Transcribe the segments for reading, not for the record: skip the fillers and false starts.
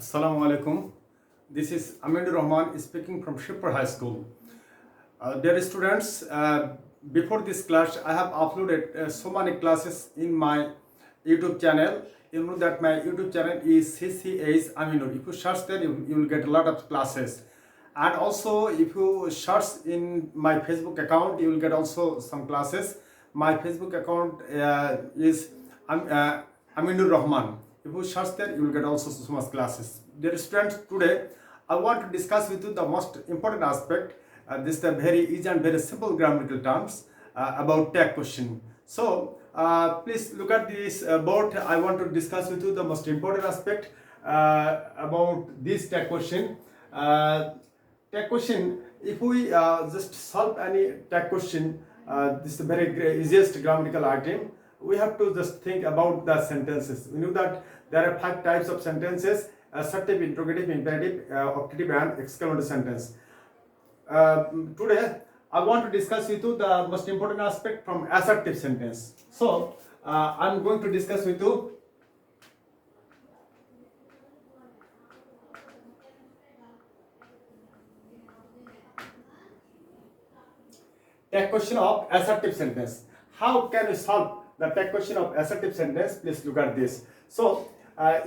Assalamu alaikum. This is Aminur Rahman speaking from Shipper High School. Dear students, before this class, I have uploaded so many classes in my YouTube channel. You know that my YouTube channel is CCH Aminur. If you search there, you will get a lot of classes. And also, if you search in my Facebook account, you will get also some classes. My Facebook account is Aminur Rahman. If you search there, you will get also so much classes. Dear students, today I want to discuss with you the most important aspect. This is the very easy and very simple grammatical terms about tag question. So please look at this board. I want to discuss with you the most important aspect about this tag question. Tag question. If we just solve any tag question, this is the very easiest grammatical item. We have to just think about the sentences. We know that there are 5 types of sentences: assertive, interrogative, imperative, optative, and exclamatory sentence. Today, I want to discuss with you the most important aspect from assertive sentence. So, I'm going to discuss with you tag question of assertive sentence. How can we solve the tag question of assertive sentence? Please look at this. So,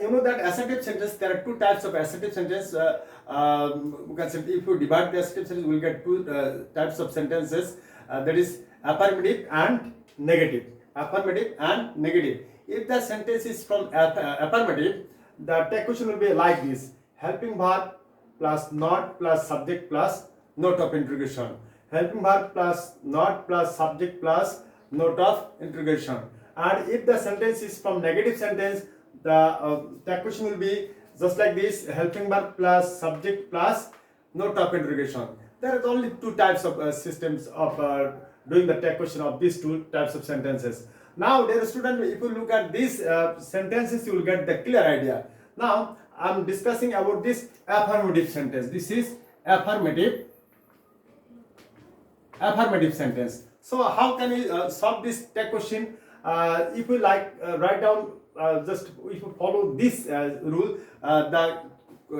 you know that assertive sentence, there are 2 types of assertive sentence. We can say if you divide the assertive sentence, we will get 2 types of sentences. That is affirmative and negative. Affirmative and negative. If the sentence is from affirmative, the tag question will be like this: helping verb plus not plus subject plus note of interrogation. Helping verb plus not plus subject plus note of interrogation. And if the sentence is from negative sentence, the question will be just like this: helping verb plus subject plus note of interrogation. There are only 2 types of systems of doing the tag question of these 2 types of sentences. Now, dear student, if you look at these sentences, you will get the clear idea. Now, I am discussing about this affirmative sentence. This is affirmative sentence. So how can we solve this tag question? If we like write down, just if you follow this rule, the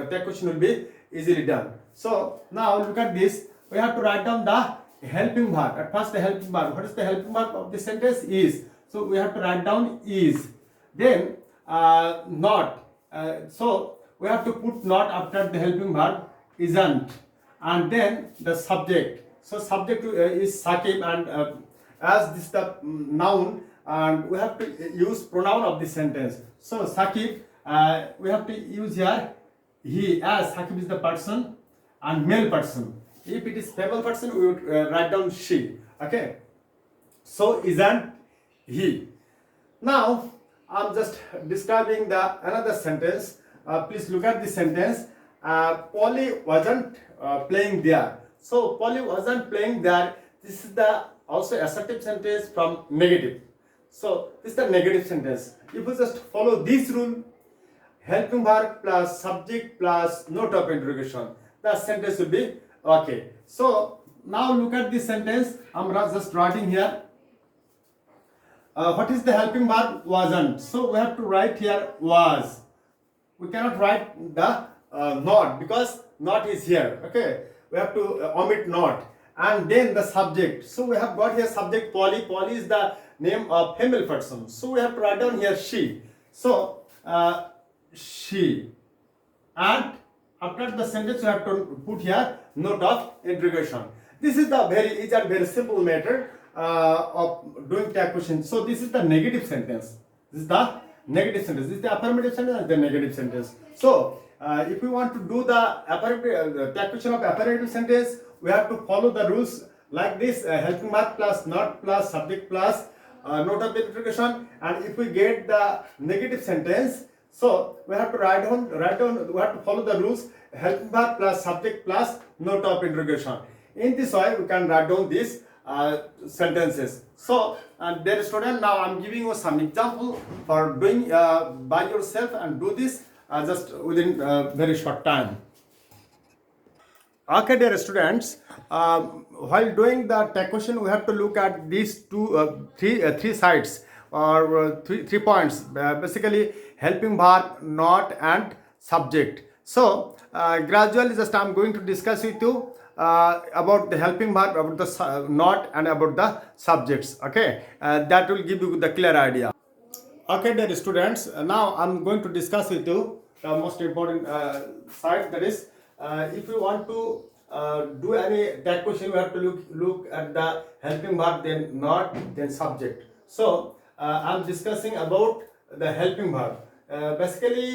tag question will be easily done. So now look at this. We have to write down the helping verb. At first, the helping verb. What is the helping verb of the sentence? Is. So we have to write down is. Then not. So we have to put not after the helping verb, isn't, and then the subject. So subject is Sakib, and as this the noun, and we have to use pronoun of the sentence. So Sakib, we have to use here he, as Sakib is the person and male person. If it is female person, we would write down she. Okay. So isn't he. Now I'm just describing the another sentence. Please look at this sentence. Polly wasn't playing there. So Polly wasn't playing there. This is the also assertive sentence from negative. So this is the negative sentence. If you just follow this rule, helping verb plus subject plus note of interrogation, the sentence will be okay. So now look at this sentence. I'm just writing here. What is the helping verb? Wasn't. So we have to write here was. We cannot write the not, because not is here. Okay. We have to omit not, and then the subject. So we have got here subject Polly. Polly is the name of female person. So we have to write down here she. So she, and after the sentence we have to put here note of interrogation. This is the very easy and very simple method of doing tag question. So this is the negative sentence. This is the negative sentence. This is the affirmative sentence and the negative sentence. So if we want to do the tag question of affirmative sentence, we have to follow the rules like this: helping verb plus not plus subject plus note of interrogation. And if we get the negative sentence, so we have to write down. We have to follow the rules: helping verb plus subject plus note of interrogation. In this way, we can write down these sentences. So, dear student, now I am giving you some example for doing by yourself, and do this just within very short time. Okay, dear students, while doing the tag question, we have to look at these three sides, or three points. Basically, helping verb, not, and subject. So gradually just I'm going to discuss with you about the helping verb, about the not, and about the subjects. Okay, that will give you the clear idea. Okay, dear students, now I'm going to discuss with you the most important side, that is, if you want to do any that question, you have to look at the helping verb, then not, then subject. So I'm discussing about the helping verb. Basically,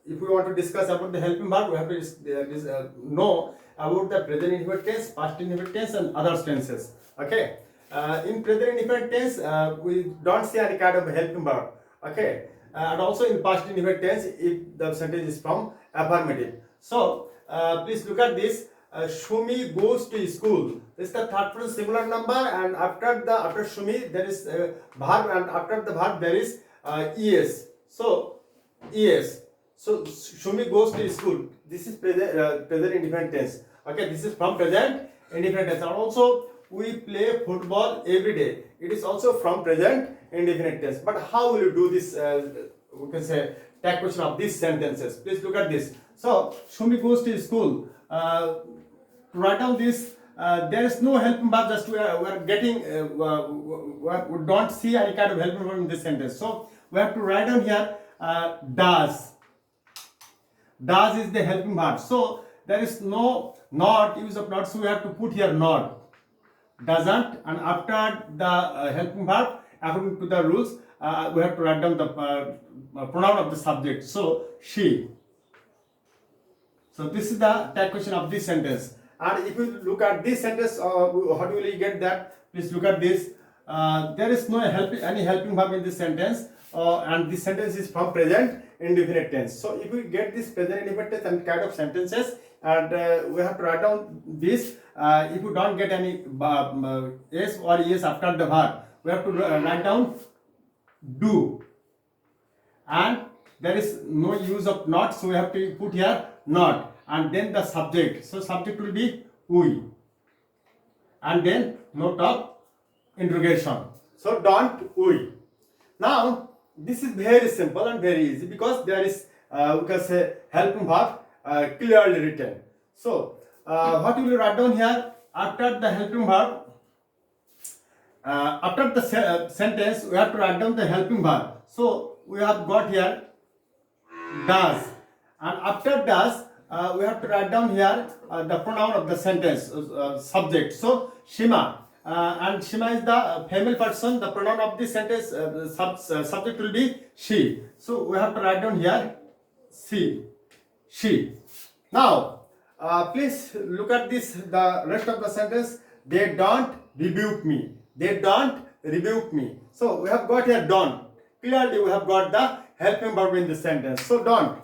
if we want to discuss about the helping verb, we have to know about the present indefinite tense, past indefinite tense, and other tenses. Okay. In present indefinite tense, we don't see any kind of helping verb. Okay. And also in past indefinite tense, if the sentence is from affirmative. So please look at this. Shumi goes to school. This is the third person singular number, and after Shumi there is verb, and after the verb there is es. So es. So Shumi goes to school. This is present indefinite tense. Okay, this is from present indefinite tense. And also we play football every day. It is also from present indefinite tense. But how will you do this? We can say tag question of these sentences. Please look at this. So Shumi goes to school. To write down this, there is no helping verb. Just we are getting. We don't see any kind of helping verb in this sentence. So we have to write down here does. Does is the helping verb. So there is no not, use of not, so we have to put here not. Doesn't, and after the helping verb, according to the rules, we have to write down the pronoun of the subject. So she. So this is the tag question of this sentence. And if you look at this sentence, how will you get that? Please look at this. There is no any helping verb in this sentence, and this sentence is from present indefinite tense. So if we get this present indefinite tense and kind of sentences, and we have to write down this. If you don't get any s or es after the verb, we have to write down do, and there is no use of not, so we have to put here not, and then the subject. So subject will be we, and then note of interrogation. So don't we. Now this is very simple and very easy, because there is we can say helping verb clearly written. So what will you write down here after the helping verb? After the sentence, we have to write down the helping verb. So we have got here does, and after does, we have to write down here the pronoun of the sentence, subject. So Shima, and Shima is the female person. The pronoun of this sentence, subject will be she. So we have to write down here she. Now please look at this, the rest of the sentence. They don't rebuke me. They don't rebuke me. So we have got here don't. Clearly we have got the helping verb in this sentence. So don't.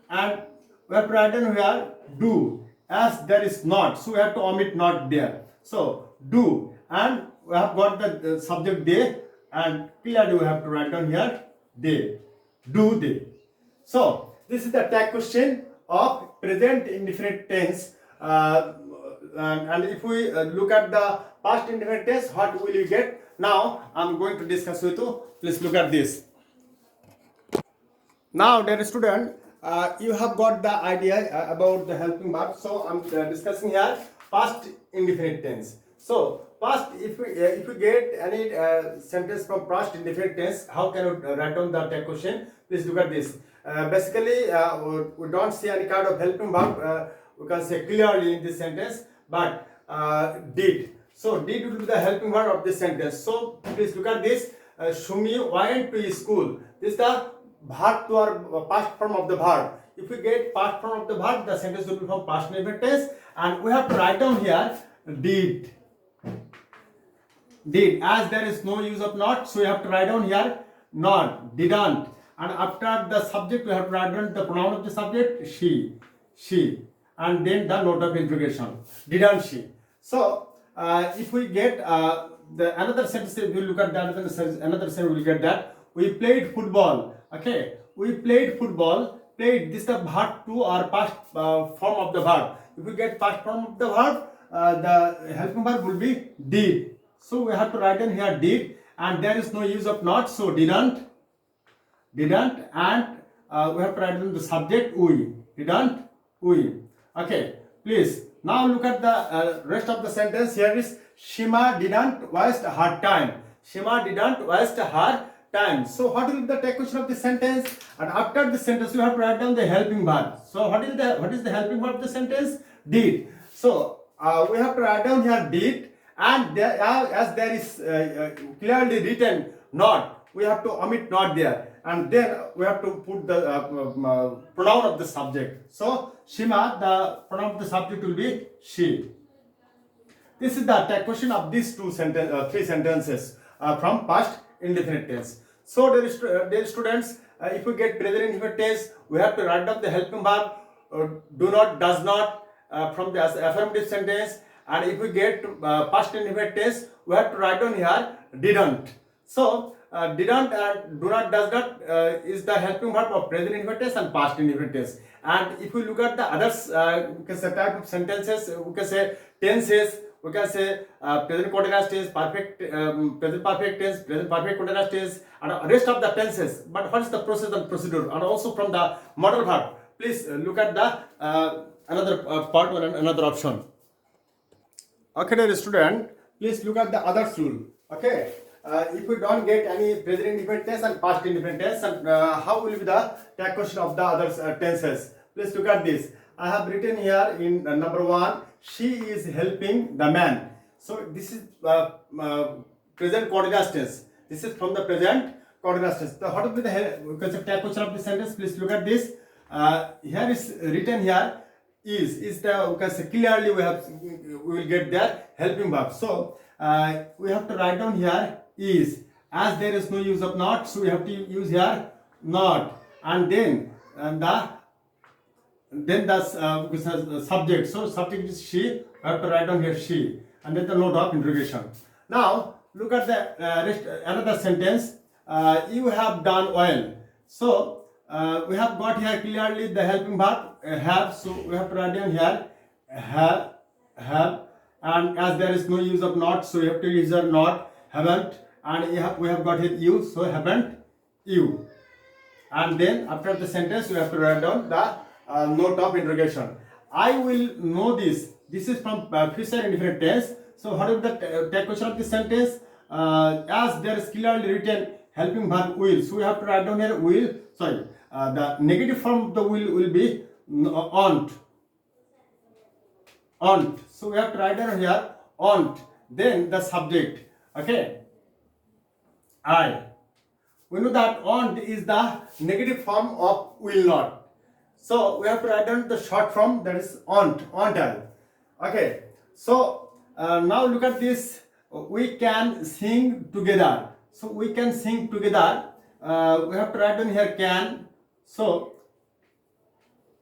And we have to write down here do, as there is not, so we have to omit not there. So do, and we have got the subject they, and clearly we have to write down here they. Do they. So this is the tag question of present indefinite tense. And if we look at the past indefinite tense, what will you get? Now I'm going to discuss with you. Please look at this. Now, dear student, you have got the idea about the helping verb. So I'm discussing here past indefinite tense. So past, if we get any sentence from past indefinite tense, how can you write down the tag question? Please look at this. Basically, we don't see any kind of helping verb. We can say clearly in this sentence, but did. So did will be the helping verb of this sentence. So please look at this. Shumi went to school. This is the verb to our past form of the verb. If we get past form of the verb, the sentence will be from past indefinite tense, and we have to write down here did. Did, as there is no use of not, so we have to write down here not, didn't, and after the subject we have to write down the pronoun of the subject she, and then the note of interrogation, didn't she. So if we get the another sentence, if you look at that another sentence, we will get that we played football. Okay, we played football. Played, this is the verb to or past form of the verb. If we get past form of the verb, the helping verb will be did. So we have to write in here did, and there is no use of not, so didn't, and we have to write down the subject we. Didn't we? Okay, please. Now look at the rest of the sentence. Here is Shima didn't waste her time. Shima didn't waste her time. So what will be the take question of the sentence? And after the sentence, you have to write down the helping verb. So what is the helping verb of the sentence? Did. So we have to write down here did, and there, as there is clearly written not, we have to omit not there, and then we have to put the pronoun of the subject. So Shima, the pronoun of the subject will be she. This is the take question of these three sentences from past indefinite tense. So dear students, if we get present indefinite tense, we have to write down the helping verb do not, does not from the affirmative sentence, and if we get past indefinite tense, we have to write down here didn't. So didn't and do not, does not is the helping verb of present indefinite tense and past indefinite tense. And if we look at the others, we can say type of sentences, we can say tenses, we can say present continuous tense, present perfect tense, present perfect continuous tense, and rest of the tenses. But what is the process and procedure? And also from the modal verb, please look at the another part or another option. Okay, dear student, please look at the others rule. Okay, if we don't get any present indefinite tense and past indefinite tense, and how will be the take question of the others tenses? Please look at this. I have written here in number 1, she is helping the man. So this is present continuous tense. This is from the present continuous tense. So what will be the take question of the sentence? Please look at this. Here is written here is the, we can say clearly we will get the helping verb. So we have to write down here is, as there is no use of not, so we have to use here not, and then the subject. So subject is she. We have to write down here she, and then the note of interrogation. Now look at the another sentence. You have done well. So we have got here clearly the helping verb have. So we have to write down here have, and as there is no use of not, so we have to use here not, haven't, and we have got here you, so haven't you, and then after the sentence we have to write down the note of interrogation. I will know this. This is from future indefinite tense. So what is the take question of this sentence? As there is clearly written helping verb will, so we have to write down here will. Sorry, the negative form of the will be aren't. So we have to write down here aren't. Then the subject. Okay. I. We know that aren't is the negative form of will not. So we have to write down the short form, that is aren't I. Okay. So now look at this. We can sing together. So we can sing together. We have to write down here can. So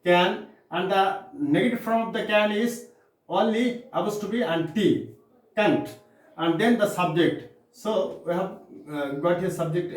can, and the negative form of the can is only apostrophe and t, can't, and then the subject. So we have got here subject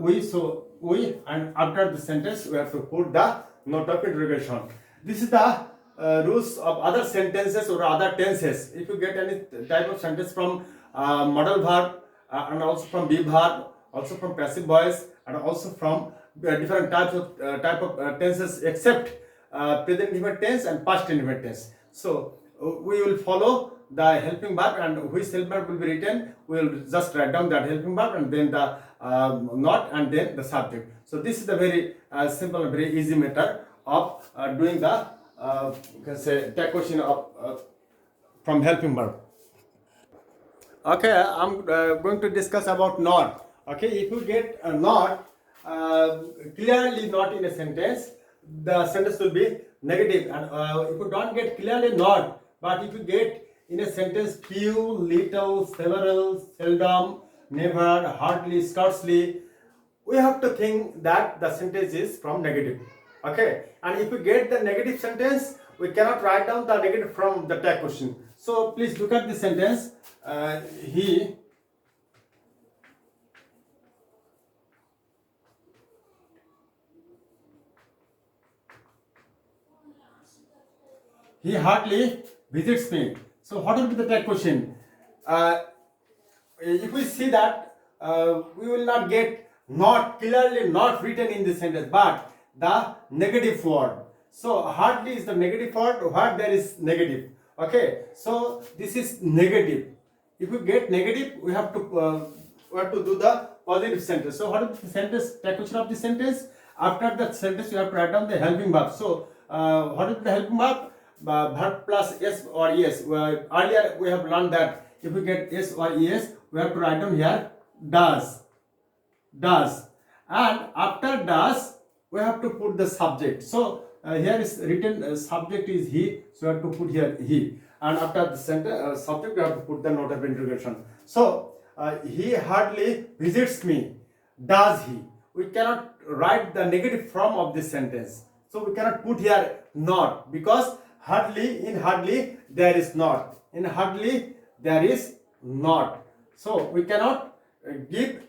we, so we, and after the sentence we have to put the note of interrogation. This is the rules of other sentences or other tenses. If you get any type of sentence from modal verb and also from be verb, also from passive voice, and also from different type of tenses except present indefinite tense and past indefinite tense. So we will follow the helping verb, and which helping verb will be written, we will just write down that helping verb and then the not and then the subject. So this is the very simple and very easy method of doing the you can say take question of from helping verb. Okay, I'm going to discuss about not. Okay, if you get not clearly not in a sentence, the sentence will be negative, and if you don't get clearly not, but if you get in a sentence few, little, several, seldom, never, hardly, scarcely, we have to think that the sentence is from negative. Okay, and if we get the negative sentence, we cannot write down the negative from the tag question. So please look at the sentence. He hardly visits me. So what will be the tag question? If we see that we will not get not clearly not written in the sentence, but the negative word. So hardly is the negative word where there is negative. Okay, so this is negative. If we get negative, we have to do the positive sentence. So what is the sentence? Construction of the sentence. After the sentence, you have to write down the helping verb. So what is the helping verb? Verb plus s or es. Earlier we have learned that if we get s or es, we have to write down here does, and after does we have to put the subject. So here is written subject is he, so we have to put here he, and after the subject we have to put the note of interrogation. So he hardly visits me, does he? We cannot write the negative form of this sentence, so we cannot put here not, because in hardly there is not, in hardly there is not, so we cannot give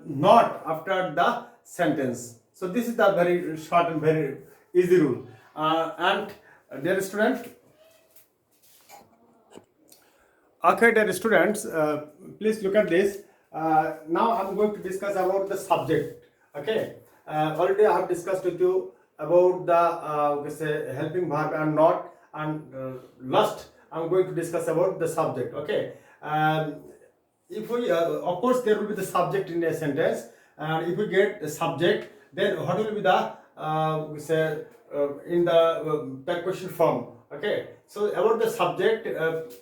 not after the sentence. So this is the very short and very easy rule. And dear student, okay, dear students, please look at this. Now I'm going to discuss about the subject. Okay, already I have discussed with you about the helping verb and not, and last I'm going to discuss about the subject. Okay, if we of course there will be the subject in a sentence, and if we get the subject, then what will be the in the preposition form. Okay, so about the subject,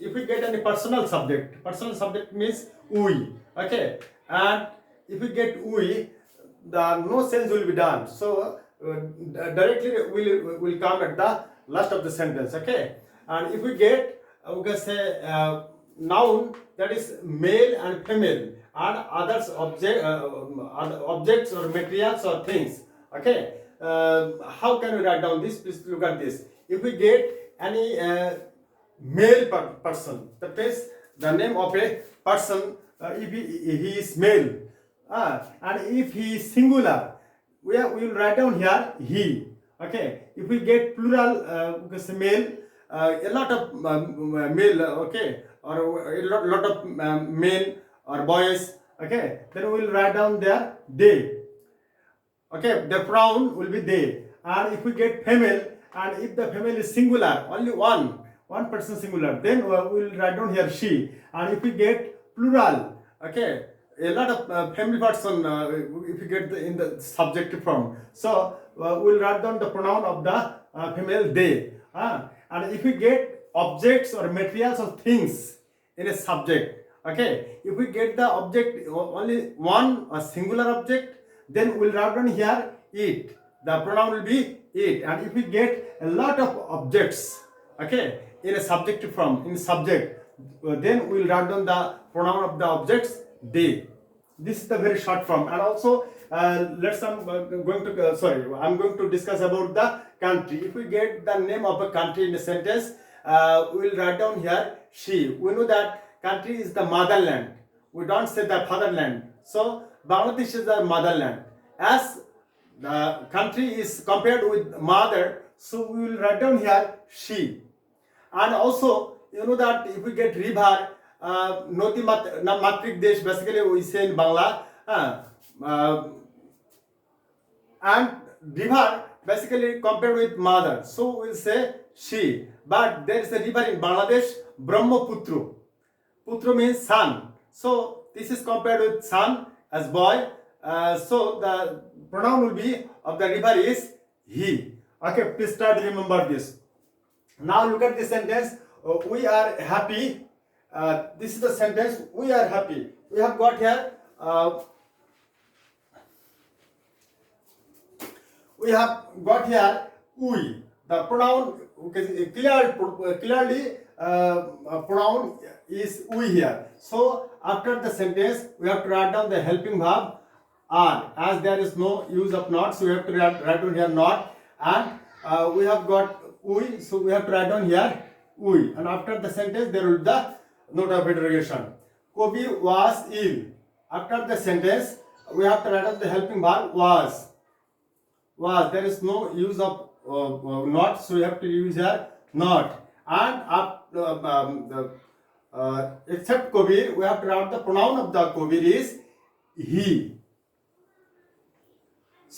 if we get any personal subject means we. Okay, and if we get we, the no sense will be done, so directly will come at the last of the sentence. Okay, and if we get noun, that is male and female, and others objects or materials or things. Okay, how can we write down this? Please look at this. If we get any male person, that means the name of a person, if he is male, and if he is singular, we will write down here he. Okay, if we get plural male, a lot of male, okay, or a lot of men or boys, okay, then we will write down there they. Okay, the pronoun will be they. And if we get female, and if the female is singular, only one person singular, then we will write down here she. And if we get plural, okay, a lot of family person, if we get in the subjective form, so we will write down the pronoun of the female they. And if we get objects or materials or things in a subject, okay, if we get the object only one, a singular object, then we'll write down here it. The pronoun will be it. And if we get a lot of objects, okay, in a subjective form, in subject, then we'll write down the pronoun of the objects they. This is the very short form. And also I'm going to discuss about the country. If we get the name of a country in a sentence, we will write down here she. We know that country is the motherland. We don't say the fatherland. So Bangladesh is the motherland. As the country is compared with mother, so we will write down here she. And also, you know that if we get river, Noti Matrik Desh, basically we say in Bangla, and river basically compared with mother, so we will say she. But there is a river in Bangladesh, Brahmaputra. Putra means son. So this is compared with son as boy. So the pronoun will be of the river is he. Okay, please try to remember this. Now look at this sentence. We are happy. This is the sentence. We are happy. We have got here. We have got here we. The pronoun clearly pronoun is we here. So after the sentence, we have to write down the helping verb are. As there is no use of not, so we have to write down here not. And we have got we, so we have to write down here we. And after the sentence, there will be the note of interrogation. Kobe was ill. After the sentence, we have to write down the helping verb was. Was. There is no use of not, so we have to use here not. And except Kabir, we have to write the pronoun of the Kabir is he.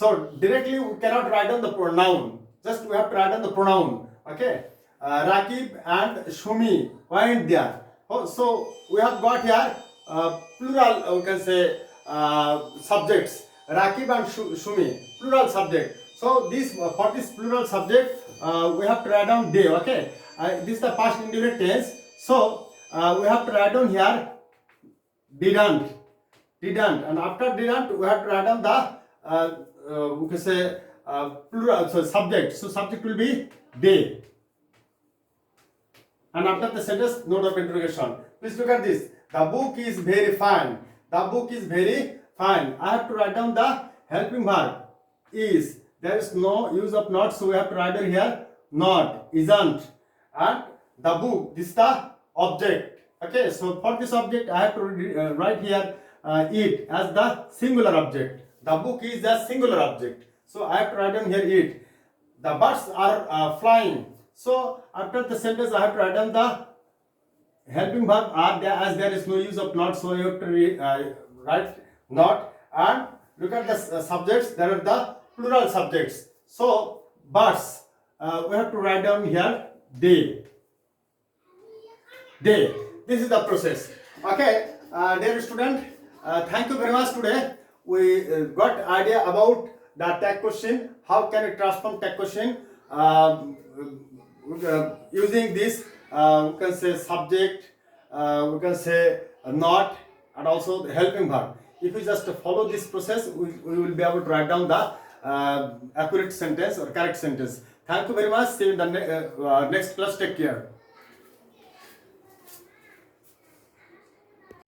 So directly we cannot write down the pronoun. Just we have to write down the pronoun. Okay. Rakib and Shumi went there. Oh, so we have got here plural. We can say subjects. Rakib and Shumi, plural subject. So this for this plural subject, we have to write down they. Okay. This is the past indefinite tense. So we have to write down here didn't, and after didn't we have to write down the we can say plural, so subject. So subject will be they, and after the sentence note of interrogation. Please look at this. The book is very fine. The book is very fine. I have to write down the helping verb is. There is no use of not, so we have to write down here not, isn't, and the book. This is the object. Okay, so for this object I have to write here it as the singular object. The book is the singular object, so I have to write down here it. The birds are flying. So after the sentence I have to write down the helping verb are there, as there is no use of not, so you have to write not, and look at the subjects. There are the plural subjects. So birds, we have to write down here they. This is the process. Okay, dear student, thank you very much. Today we got idea about the tag question. How can we transform tag question using this? We can say subject, we can say not, and also the helping verb. If we just follow this process, we will be able to write down the accurate sentence or correct sentence. Thank you very much. See you in the next class. Take care.